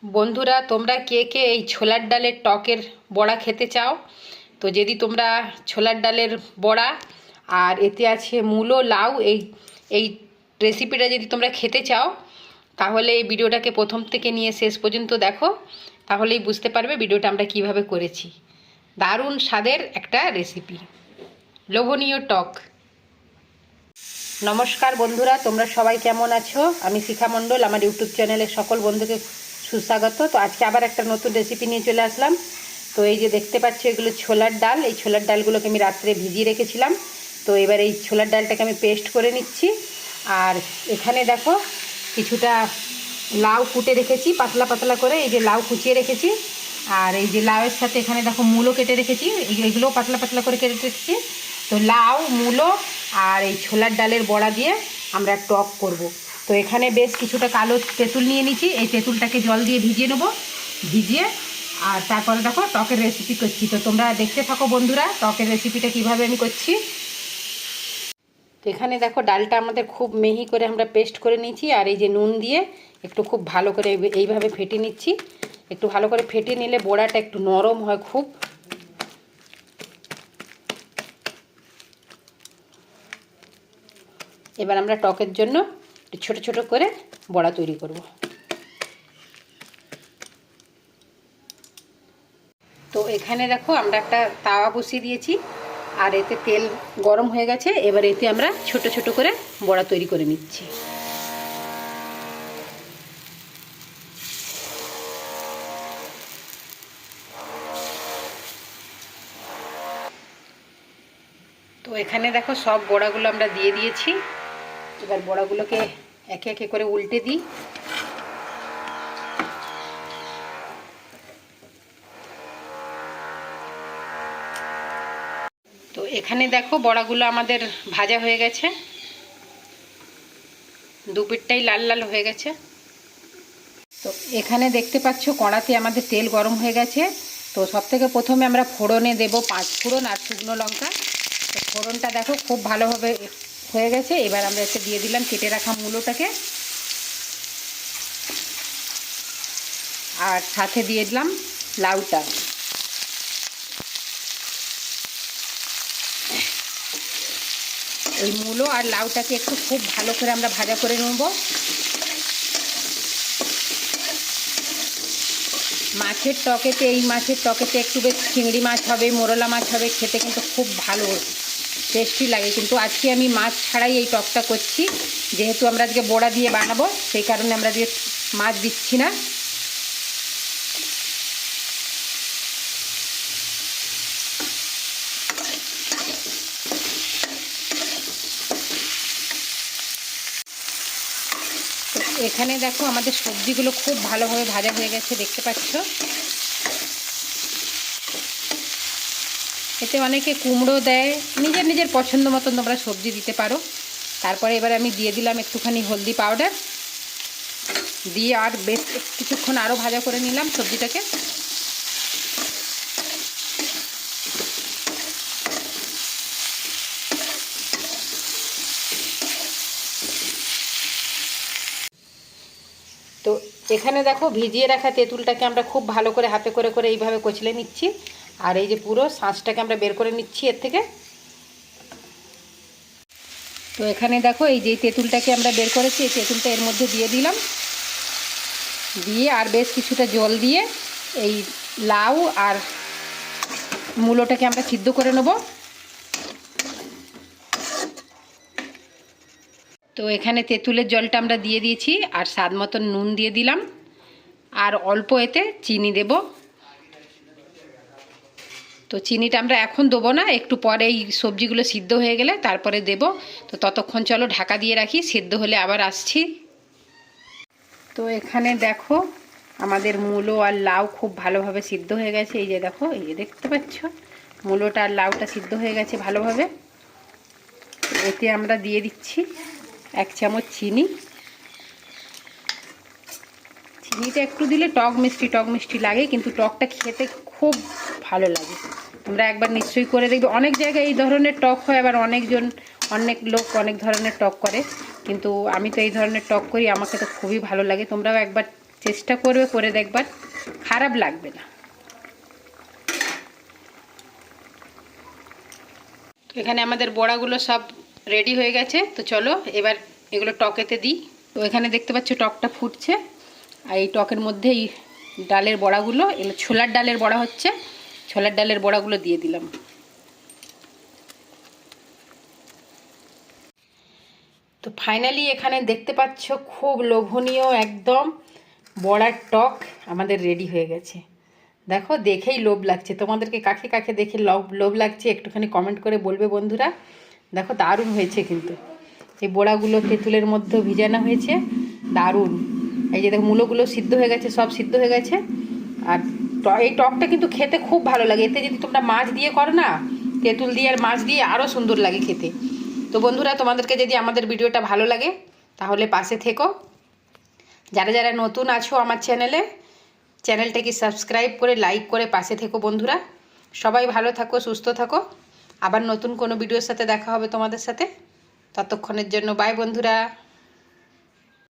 বন্ধুরা, তোমরা কে কে এই ছোলার ডালের টকের বড়া খেতে চাও? তো যদি তোমরা ছোলার ডালের বড়া আর এতে আছে মূলো, লাউ, এই রেসিপিটা যদি তোমরা খেতে চাও, তাহলে এই ভিডিওটাকে প্রথম থেকে নিয়ে শেষ পর্যন্ত দেখো। তাহলেই বুঝতে পারবে ভিডিওটা আমরা কিভাবে করেছি। দারুণ স্বাদের একটা রেসিপি, লোভনীয় টক। নমস্কার বন্ধুরা, তোমরা সবাই কেমন আছো? আমি শিখা মণ্ডল, আমার ইউটিউব চ্যানেলের সকল বন্ধুকে সুস্বাগত। তো আজকে আবার একটা নতুন রেসিপি নিয়ে চলে আসলাম। তো এই যে দেখতে পাচ্ছ, এগুলো ছোলার ডাল। এই ছোলার ডালগুলোকে আমি রাত্রে ভিজিয়ে রেখেছিলাম। তো এবার এই ছোলার ডালটাকে আমি পেস্ট করে নিচ্ছি। আর এখানে দেখো কিছুটা লাউ কুটে রেখেছি পাতলা পাতলা করে, এই যে লাউ কুচিয়ে রেখেছি। আর এই যে লাউয়ের সাথে এখানে দেখো মূলো কেটে রেখেছি, এগুলোও পাতলা পাতলা করে কেটে রেখেছি। তো লাউ, মূলো আর এই ছোলার ডালের বড়া দিয়ে আমরা টক করব। তো এখানে বেশ কিছুটা কালো তেঁতুল নিয়ে নিচ্ছি। এই তেঁতুলটাকে জল দিয়ে ভিজিয়ে নেবো, ভিজিয়ে আর তারপরে দেখো টকের রেসিপি করছি। তো তোমরা দেখতে থাকো বন্ধুরা, টকের রেসিপিটা কিভাবে আমি করছি। তো এখানে দেখো ডালটা আমাদের খুব মিহি করে আমরা পেস্ট করে নিয়েছি। আর এই যে নুন দিয়ে একটু খুব ভালো করে এইভাবে ফেটে নিচ্ছি। একটু ভালো করে ফেটে নিলে বড়াটা একটু নরম হয় খুব। এবার আমরা টকের জন্য ছোট ছোট করে বড়া তৈরি করব। তো এখানে দেখো আমরা একটা তাওয়া বসিয়ে দিয়েছি, আর এতে তেল গরম হয়ে গেছে। এবার এতে আমরা ছোট ছোট করে বড়া তৈরি করে নিচ্ছি। তো এখানে দেখো সব বড়াগুলো আমরা দিয়ে দিয়েছি। এবার বড়াগুলোকে একে একে করে উল্টে দিই। তো এখানে দেখো বড়াগুলো আমাদের ভাজা হয়ে গেছে, দুপিঠটাই লাল লাল হয়ে গেছে। তো এখানে দেখতে পাচ্ছ কড়াতে আমাদের তেল গরম হয়ে গেছে। তো সবথেকে প্রথমে আমরা ফোড়নে দেব 5 ফোড়ন আর শুকনো লঙ্কা। তো ফোড়নটা দেখো খুব ভালোভাবে হয়ে গেছে। এবার আমরা এতে দিয়ে দিলাম কেটে রাখা মূলোটাকে, আর সাথে দিয়ে দিলাম লাউটা। এই মূলো আর লাউটাকে একটু খুব ভালো করে আমরা ভাজা করে নেব। মাছের টকেতে, এই মাছের টকেতে একটু বেশ চিংড়ি মাছ হবে, মোরলা মাছ হবে, খেতে কিন্তু খুব ভালো টেস্টি লাগে। কিন্তু আজকে আমি মাছ ছাড়াই এই টকটা করছি, যেহেতু আমরা আজকে বড়া দিয়ে বানাবো, সেই কারণে আমরা দিয়ে মাছ দিচ্ছি না। এখানে দেখো আমাদের সবজিগুলো খুব ভালোভাবে ভাজা হয়ে গেছে, দেখতে পাচ্ছ। এতে অনেকে কুমড়ো দেয়, নিজের নিজের পছন্দ মতন তোমরা সবজি দিতে পারো। তারপরে এবার আমি দিয়ে দিলাম একটুখানি হলদি পাউডার, দিয়ে আর বেশ কিছুক্ষণ আরও ভাজা করে নিলাম সবজিটাকে। তো এখানে দেখো ভিজিয়ে রাখা তেঁতুলটাকে আমরা খুব ভালো করে হাতে করে করে এইভাবে কচলে নিচ্ছি। আর এই যে পুরো শাঁসটাকে আমরা বের করে নিচ্ছি এর থেকে। তো এখানে দেখো এই যে তেঁতুলটাকে আমরা বের করেছি, এই তেঁতুলটা এর মধ্যে দিয়ে দিলাম, দিয়ে আর বেশ কিছুটা জল দিয়ে এই লাউ আর মূলোটাকে আমরা সিদ্ধ করে নেব। তো এখানে তেঁতুলের জলটা আমরা দিয়ে দিয়েছি, আর স্বাদ মতন নুন দিয়ে দিলাম, আর অল্প এতে চিনি দেব। তো চিনিটা আমরা এখন দেবো না, একটু পরে এই সবজিগুলো সিদ্ধ হয়ে গেলে তারপরে দেব। তো ততক্ষণ চলো ঢাকা দিয়ে রাখি, সিদ্ধ হলে আবার আসছি। তো এখানে দেখো আমাদের মূলো আর লাউ খুব ভালোভাবে সিদ্ধ হয়ে গেছে। এই যে দেখো, এই যে দেখতে পাচ্ছ মূলোটা আর লাউটা সিদ্ধ হয়ে গেছে ভালোভাবে। এতে আমরা দিয়ে দিচ্ছি 1 চামচ চিনি। চিনিটা একটু দিলে টক মিষ্টি লাগে, কিন্তু টকটা খেতে খুব ভালো লাগে। তোমরা একবার নিশ্চয়ই করে দেখবে। অনেক জায়গায় এই ধরনের টক হয়, আবার অনেক লোক অনেক ধরনের টক করে, কিন্তু আমি তো এই ধরনের টক করি, আমাকে তো খুবই ভালো লাগে। তোমরাও একবার চেষ্টা করবে, করে দেখবার, খারাপ লাগবে না। তো এখানে আমাদের বড়াগুলো সব রেডি হয়ে গেছে। তো চলো এবার এগুলো টকেতে দিই। তো এখানে দেখতে পাচ্ছ টকটা ফুটছে, আর এই টকের মধ্যে এই ডালের বড়াগুলো, এগুলো ছোলার ডালের বড়া হচ্ছে, ছোলার ডালের বড়াগুলো দিয়ে দিলাম। তো ফাইনালি এখানে দেখতে পাচ্ছ খুব লোভনীয় একদম বড়ার টক আমাদের রেডি হয়ে গেছে। দেখো দেখেই লোভ লাগছে। তোমাদেরকে কাকে কাকে দেখে লোভ লাগছে একটুখানি কমেন্ট করে বলবে বন্ধুরা। দেখো দারুণ হয়েছে কিন্তু। এই বড়াগুলো তেঁতুলের মধ্যে ভিজানো হয়েছে, দারুণ। এই যে দেখো মূলোগুলো সিদ্ধ হয়ে গেছে, সব সিদ্ধ হয়ে গেছে। আর এই টকটা কিন্তু খেতে খুব ভালো লাগে। এতে যদি তোমরা মাছ দিয়ে করো না, তেঁতুল দিয়ে আর মাছ দিয়ে আরও সুন্দর লাগে খেতে। তো বন্ধুরা তোমাদেরকে যদি আমাদের ভিডিওটা ভালো লাগে তাহলে পাশে থেকো। যারা যারা নতুন আছো আমার চ্যানেলটাকে সাবস্ক্রাইব করে লাইক করে পাশে থেকো বন্ধুরা। সবাই ভালো থাকো, সুস্থ থাকো। আবার নতুন কোনো ভিডিওর সাথে দেখা হবে তোমাদের সাথে। ততক্ষণের জন্য বাই বন্ধুরা।